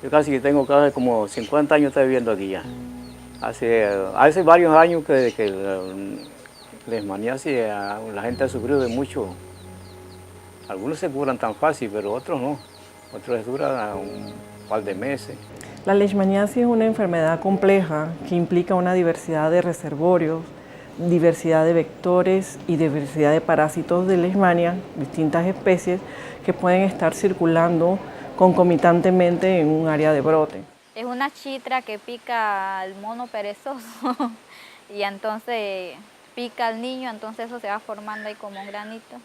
Yo casi que tengo casi como 50 años estoy viviendo aquí ya. Hace varios años que la leishmaniasis, la gente ha sufrido de mucho. Algunos se curan tan fácil, pero otros no. Otros les dura un par de meses. La leishmaniasis es una enfermedad compleja que implica una diversidad de reservorios, diversidad de vectores y diversidad de parásitos de leishmania, distintas especies que pueden estar circulando concomitantemente en un área de brote. Es una chitra que pica al mono perezoso y entonces pica al niño, entonces eso se va formando ahí como un granito.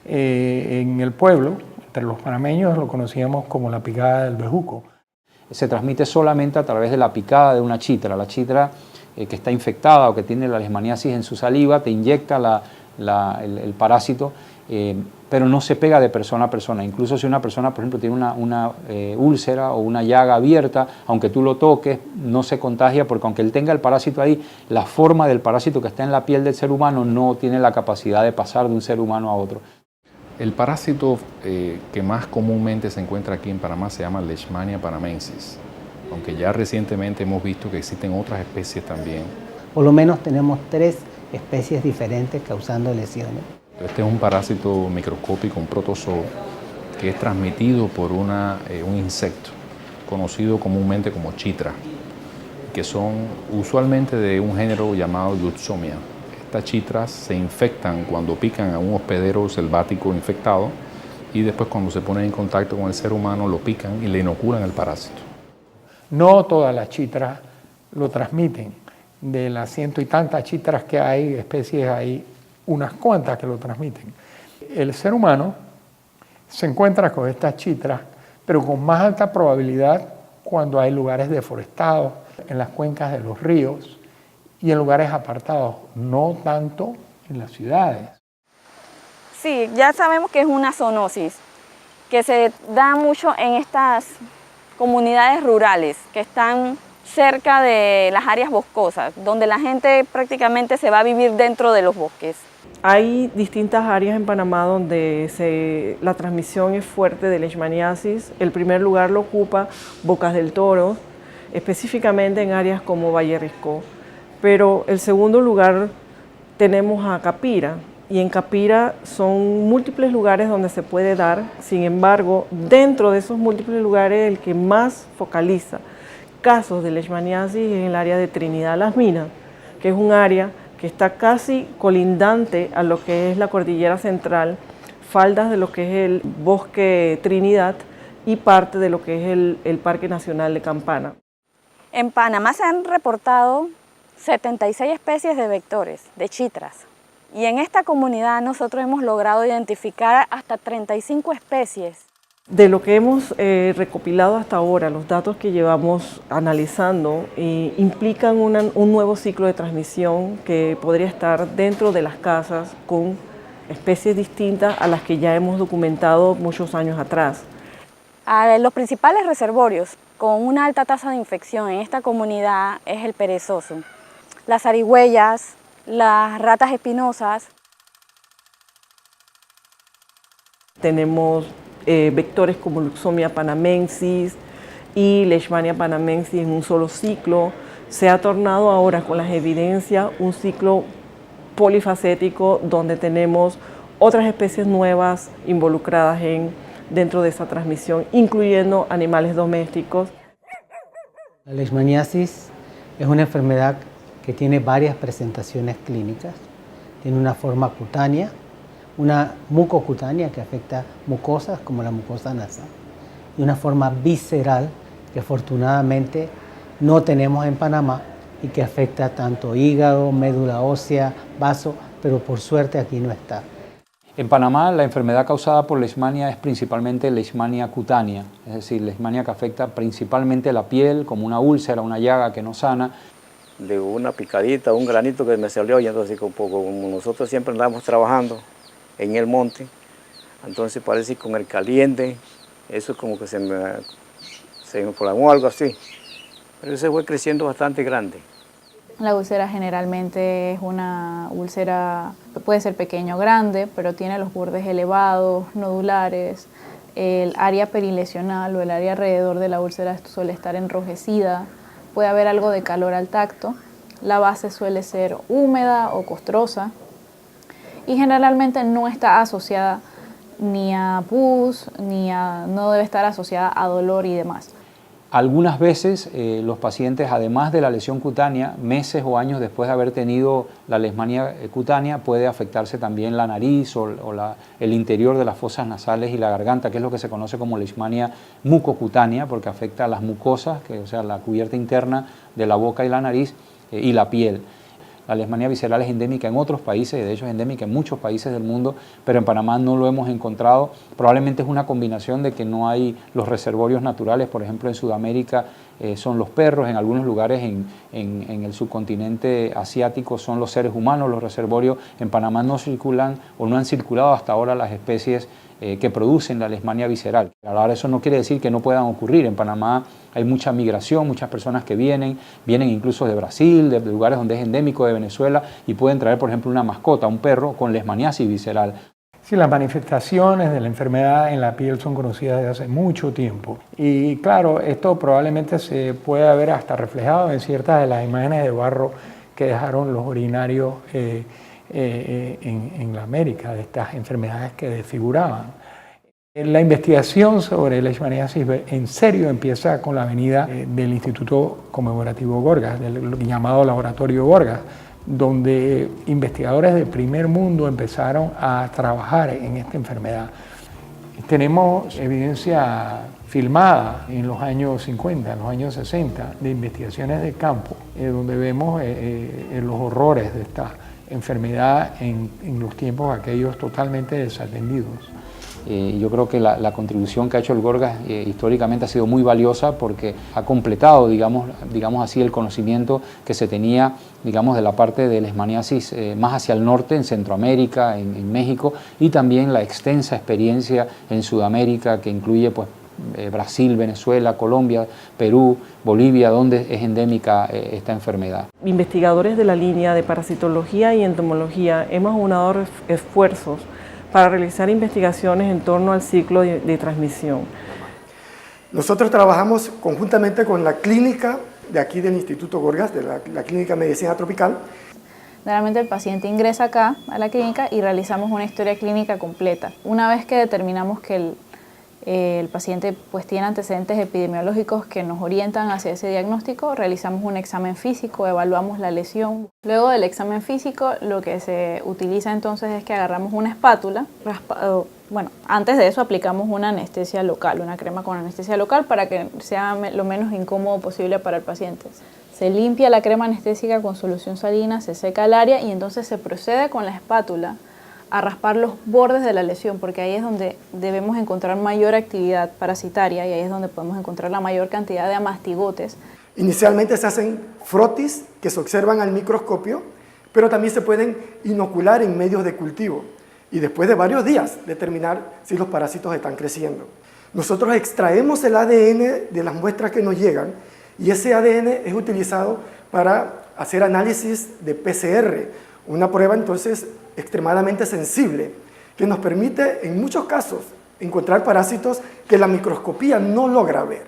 En el pueblo, entre los panameños, lo conocíamos como la picada del bejuco. Se transmite solamente a través de la picada de una chitra. La chitra que está infectada o que tiene la leishmaniasis en su saliva te inyecta el parásito, pero no se pega de persona a persona. Incluso si una persona, por ejemplo, tiene una úlcera o una llaga abierta, aunque tú lo toques, no se contagia porque aunque él tenga el parásito ahí, la forma del parásito que está en la piel del ser humano no tiene la capacidad de pasar de un ser humano a otro. El parásito que más comúnmente se encuentra aquí en Panamá se llama Leishmania panamensis, aunque ya recientemente hemos visto que existen otras especies también. Por lo menos tenemos 3 especies diferentes causando lesiones. Este es un parásito microscópico, un protozoo, que es transmitido por un insecto conocido comúnmente como chitra, que son usualmente de un género llamado Yutzomia. Estas chitras se infectan cuando pican a un hospedero selvático infectado y después cuando se ponen en contacto con el ser humano lo pican y le inoculan el parásito. No todas las chitras lo transmiten. De las ciento y tantas chitras que hay, especies, hay unas cuantas que lo transmiten. El ser humano se encuentra con estas chitras, pero con más alta probabilidad cuando hay lugares deforestados, en las cuencas de los ríos y en lugares apartados, no tanto en las ciudades. Sí, ya sabemos que es una zoonosis, que se da mucho en estas comunidades rurales que están cerca de las áreas boscosas, donde la gente prácticamente se va a vivir dentro de los bosques. Hay distintas áreas en Panamá donde la transmisión es fuerte de leishmaniasis. El primer lugar lo ocupa Bocas del Toro, específicamente en áreas como Valle Risco. Pero el segundo lugar tenemos a Capira, y en Capira son múltiples lugares donde se puede dar. Sin embargo, dentro de esos múltiples lugares, el que más focaliza casos de leishmaniasis es en el área de Trinidad Las Minas, que es un área que está casi colindante a lo que es la cordillera central, faldas de lo que es el bosque Trinidad y parte de lo que es el Parque Nacional de Campana. En Panamá se han reportado 76 especies de vectores, de chitras. Y en esta comunidad nosotros hemos logrado identificar hasta 35 especies. De lo que hemos recopilado hasta ahora, los datos que llevamos analizando implican un nuevo ciclo de transmisión que podría estar dentro de las casas con especies distintas a las que ya hemos documentado muchos años atrás. Los principales reservorios con una alta tasa de infección en esta comunidad es el perezoso, las zarigüeyas, las ratas espinosas. Tenemos vectores como Luxomia panamensis y Leishmania panamensis en un solo ciclo. Se ha tornado ahora con las evidencias un ciclo polifacético donde tenemos otras especies nuevas involucradas dentro de esa transmisión, incluyendo animales domésticos. La leishmaniasis es una enfermedad que tiene varias presentaciones clínicas. Tiene una forma cutánea, una mucocutánea que afecta mucosas como la mucosa nasal y una forma visceral que afortunadamente no tenemos en Panamá y que afecta tanto hígado, médula ósea, vaso, pero por suerte aquí no está. En Panamá la enfermedad causada por leishmania es principalmente leishmania cutánea, es decir, leishmania que afecta principalmente la piel como una úlcera, una llaga que no sana. De una picadita, un granito que me salió y entonces como nosotros siempre andamos trabajando en el monte, entonces parece que con el caliente, eso es como que se me inflamó algo así, pero se fue creciendo bastante grande. La úlcera generalmente es una úlcera, puede ser pequeño o grande, pero tiene los bordes elevados, nodulares, el área perilesional o el área alrededor de la úlcera suele estar enrojecida, puede haber algo de calor al tacto, la base suele ser húmeda o costrosa y generalmente no está asociada ni a pus, no debe estar asociada a dolor y demás. Algunas veces los pacientes, además de la lesión cutánea, meses o años después de haber tenido la leishmania cutánea, puede afectarse también la nariz o el interior de las fosas nasales y la garganta, que es lo que se conoce como leishmania mucocutánea, porque afecta a las mucosas, o sea, la cubierta interna de la boca y la nariz y la piel. La leishmania visceral es endémica en otros países, de hecho es endémica en muchos países del mundo, pero en Panamá no lo hemos encontrado. Probablemente es una combinación de que no hay los reservorios naturales, por ejemplo en Sudamérica son los perros, en algunos lugares en el subcontinente asiático son los seres humanos, los reservorios en Panamá no circulan o no han circulado hasta ahora las especies que producen la leishmania visceral. Ahora eso no quiere decir que no puedan ocurrir. En Panamá hay mucha migración, muchas personas que vienen incluso de Brasil, de lugares donde es endémico, de Venezuela, y pueden traer, por ejemplo, una mascota, un perro con leishmaniasis visceral. Sí, las manifestaciones de la enfermedad en la piel son conocidas desde hace mucho tiempo. Y claro, esto probablemente se puede ver hasta reflejado en ciertas de las imágenes de barro que dejaron los urinarios en la América, de estas enfermedades que desfiguraban. La investigación sobre leishmaniasis en serio empieza con la venida del Instituto Conmemorativo Gorgas, del llamado Laboratorio Gorgas, donde investigadores del primer mundo empezaron a trabajar en esta enfermedad. Tenemos evidencia filmada en los años 50, en los años 60, de investigaciones de campo, donde vemos los horrores de esta enfermedad en los tiempos aquellos totalmente desatendidos. Yo creo que la contribución que ha hecho el Gorgas históricamente ha sido muy valiosa porque ha completado, digamos así, el conocimiento que se tenía, digamos, de la parte de leishmaniasis más hacia el norte, en Centroamérica, en México, y también la extensa experiencia en Sudamérica que incluye pues, Brasil, Venezuela, Colombia, Perú, Bolivia, donde es endémica esta enfermedad. Investigadores de la línea de parasitología y entomología hemos unado esfuerzos para realizar investigaciones en torno al ciclo de transmisión. Nosotros trabajamos conjuntamente con la clínica de aquí del Instituto Gorgas, de la Clínica de Medicina Tropical. Generalmente el paciente ingresa acá a la clínica y realizamos una historia clínica completa. Una vez que determinamos que el paciente pues, tiene antecedentes epidemiológicos que nos orientan hacia ese diagnóstico, realizamos un examen físico, evaluamos la lesión. Luego del examen físico, lo que se utiliza entonces es que agarramos una espátula, antes de eso aplicamos una anestesia local, una crema con anestesia local para que sea lo menos incómodo posible para el paciente. Se limpia la crema anestésica con solución salina, se seca el área y entonces se procede con la espátula a raspar los bordes de la lesión, porque ahí es donde debemos encontrar mayor actividad parasitaria y ahí es donde podemos encontrar la mayor cantidad de amastigotes. Inicialmente se hacen frotis que se observan al microscopio, pero también se pueden inocular en medios de cultivo y después de varios días determinar si los parásitos están creciendo. Nosotros extraemos el ADN de las muestras que nos llegan y ese ADN es utilizado para hacer análisis de PCR, una prueba entonces extremadamente sensible que nos permite en muchos casos encontrar parásitos que la microscopía no logra ver.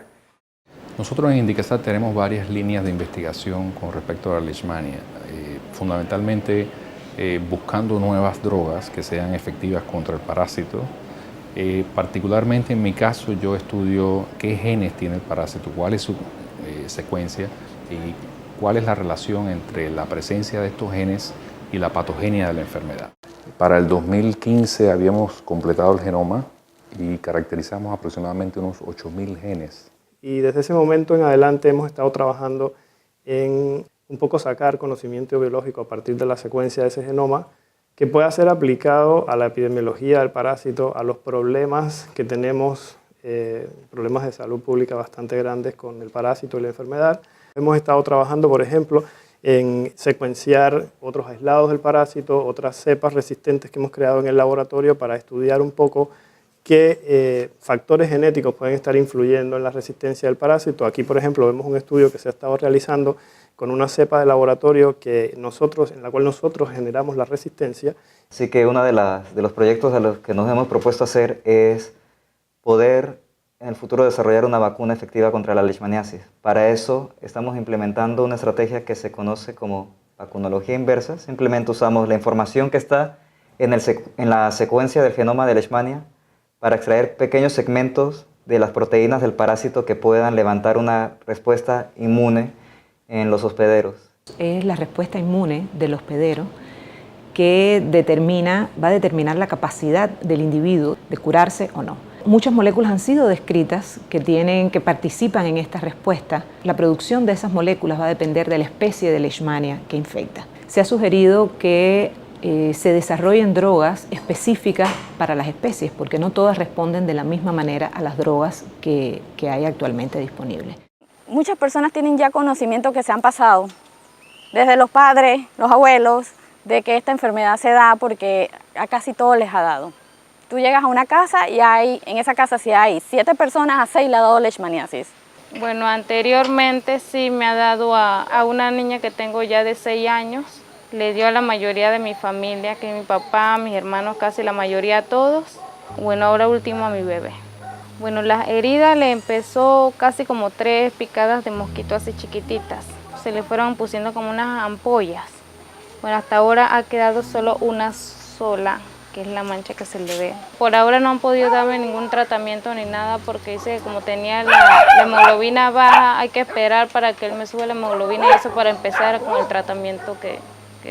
Nosotros en Indicasat tenemos varias líneas de investigación con respecto a la leishmania, fundamentalmente buscando nuevas drogas que sean efectivas contra el parásito. Particularmente en mi caso yo estudio qué genes tiene el parásito, cuál es su secuencia y cuál es la relación entre la presencia de estos genes y la patogenia de la enfermedad. Para el 2015 habíamos completado el genoma y caracterizamos aproximadamente unos 8.000 genes. Y desde ese momento en adelante hemos estado trabajando en un poco sacar conocimiento biológico a partir de la secuencia de ese genoma que pueda ser aplicado a la epidemiología del parásito, a los problemas que tenemos, problemas de salud pública bastante grandes con el parásito y la enfermedad. Hemos estado trabajando, por ejemplo, en secuenciar otros aislados del parásito, otras cepas resistentes que hemos creado en el laboratorio para estudiar un poco qué factores genéticos pueden estar influyendo en la resistencia del parásito. Aquí, por ejemplo, vemos un estudio que se ha estado realizando con una cepa de laboratorio en la cual nosotros generamos la resistencia. Así que uno de los proyectos a los que nos hemos propuesto hacer es poder en el futuro desarrollar una vacuna efectiva contra la leishmaniasis. Para eso estamos implementando una estrategia que se conoce como vacunología inversa. Simplemente usamos la información que está en la secuencia del genoma de Leishmania para extraer pequeños segmentos de las proteínas del parásito que puedan levantar una respuesta inmune en los hospederos. Es la respuesta inmune del hospedero que va a determinar la capacidad del individuo de curarse o no. Muchas moléculas han sido descritas que participan en esta respuesta. La producción de esas moléculas va a depender de la especie de Leishmania que infecta. Se ha sugerido que se desarrollen drogas específicas para las especies, porque no todas responden de la misma manera a las drogas que hay actualmente disponibles. Muchas personas tienen ya conocimiento que se han pasado, desde los padres, los abuelos, de que esta enfermedad se da porque a casi todos les ha dado. Tú llegas a una casa y en esa casa si hay 7 personas, a 6 le ha dado leishmaniasis. Bueno, anteriormente sí me ha dado a una niña que tengo ya de 6 años. Le dio a la mayoría de mi familia, que mi papá, mis hermanos, casi la mayoría a todos. Bueno, ahora último a mi bebé. Bueno, la herida le empezó casi como 3 picadas de mosquito así chiquititas. Se le fueron pusiendo como unas ampollas. Bueno, hasta ahora ha quedado solo una sola, que es la mancha que se le ve. Por ahora no han podido darme ningún tratamiento ni nada porque dice que como tenía la hemoglobina baja, hay que esperar para que él me suba la hemoglobina y eso para empezar con el tratamiento que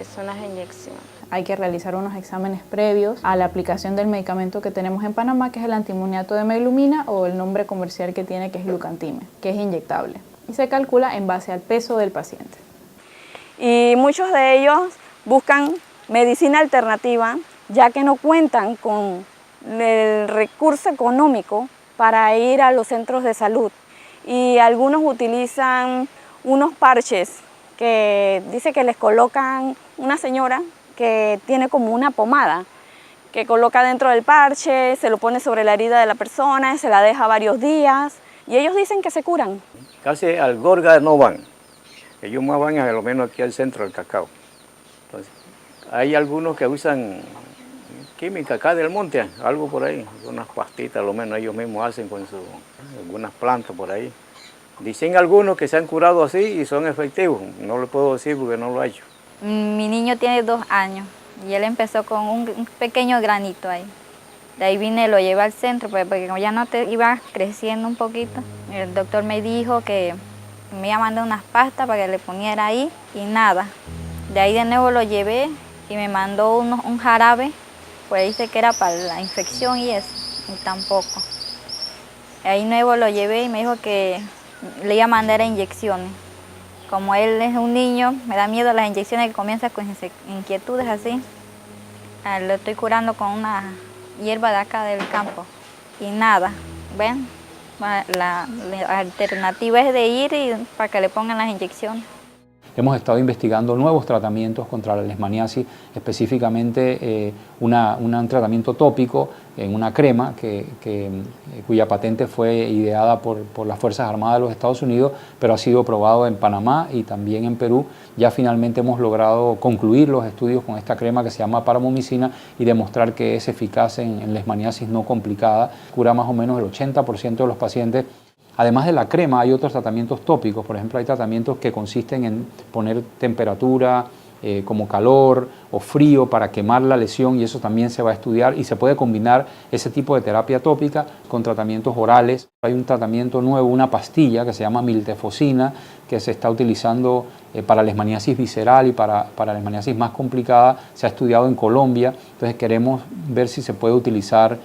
son las inyecciones. Hay que realizar unos exámenes previos a la aplicación del medicamento que tenemos en Panamá, que es el antimoniato de meglumina o el nombre comercial que tiene, que es glucantime, que es inyectable. Y se calcula en base al peso del paciente. Y muchos de ellos buscan medicina alternativa, ya que no cuentan con el recurso económico para ir a los centros de salud. Y algunos utilizan unos parches que dice que les colocan una señora que tiene como una pomada, que coloca dentro del parche, se lo pone sobre la herida de la persona, se la deja varios días y ellos dicen que se curan. Casi al Gorga no van, ellos más van a lo menos aquí al centro del cacao. Entonces, hay algunos que usan química acá del monte, algo por ahí, unas pastitas, lo menos ellos mismos hacen con algunas plantas por ahí. Dicen algunos que se han curado así y son efectivos, no lo puedo decir porque no lo he hecho. Mi niño tiene 2 años y él empezó con un pequeño granito ahí. De ahí vine, lo llevé al centro porque como ya no iba creciendo un poquito, el doctor me dijo que me iba a mandar unas pastas para que le poniera ahí y nada. De ahí de nuevo lo llevé y me mandó un jarabe, pues dice que era para la infección y eso, y tampoco. Ahí nuevo lo llevé y me dijo que le iba a mandar a inyecciones. Como él es un niño, me da miedo las inyecciones que comienzan con inquietudes así. Lo estoy curando con una hierba de acá del campo. Y nada, ¿ven? La alternativa es de ir para que le pongan las inyecciones. Hemos estado investigando nuevos tratamientos contra la leishmaniasis, específicamente un tratamiento tópico en una crema cuya patente fue ideada por las Fuerzas Armadas de los Estados Unidos, pero ha sido probado en Panamá y también en Perú. Ya finalmente hemos logrado concluir los estudios con esta crema que se llama paramomicina y demostrar que es eficaz en leishmaniasis no complicada, cura más o menos el 80% de los pacientes. Además de la crema hay otros tratamientos tópicos, por ejemplo hay tratamientos que consisten en poner temperatura como calor o frío para quemar la lesión y eso también se va a estudiar y se puede combinar ese tipo de terapia tópica con tratamientos orales. Hay un tratamiento nuevo, una pastilla que se llama miltefosina que se está utilizando para leishmaniasis visceral y para leishmaniasis más complicada, se ha estudiado en Colombia, entonces queremos ver si se puede utilizar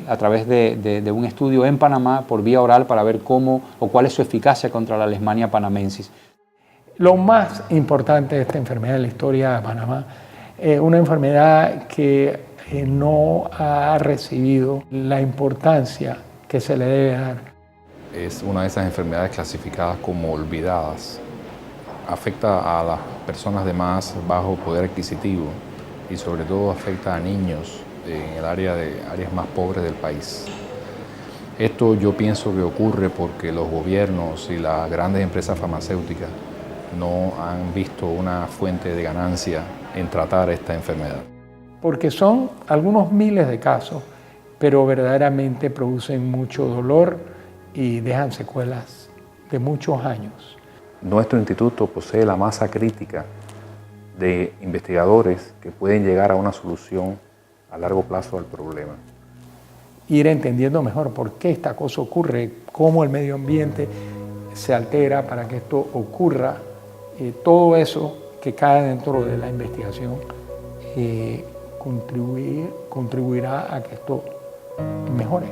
a través de un estudio en Panamá por vía oral para ver cómo o cuál es su eficacia contra la Leishmania panamensis. Lo más importante de esta enfermedad en la historia de Panamá es una enfermedad que no ha recibido la importancia que se le debe dar. Es una de esas enfermedades clasificadas como olvidadas. Afecta a las personas de más bajo poder adquisitivo y sobre todo afecta a niños en el áreas más pobres del país. Esto yo pienso que ocurre porque los gobiernos y las grandes empresas farmacéuticas no han visto una fuente de ganancia en tratar esta enfermedad. Porque son algunos miles de casos pero verdaderamente producen mucho dolor y dejan secuelas de muchos años. Nuestro instituto posee la masa crítica de investigadores que pueden llegar a una solución a largo plazo al problema. Ir entendiendo mejor por qué esta cosa ocurre, cómo el medio ambiente se altera para que esto ocurra, todo eso que cae dentro de la investigación contribuirá a que esto mejore.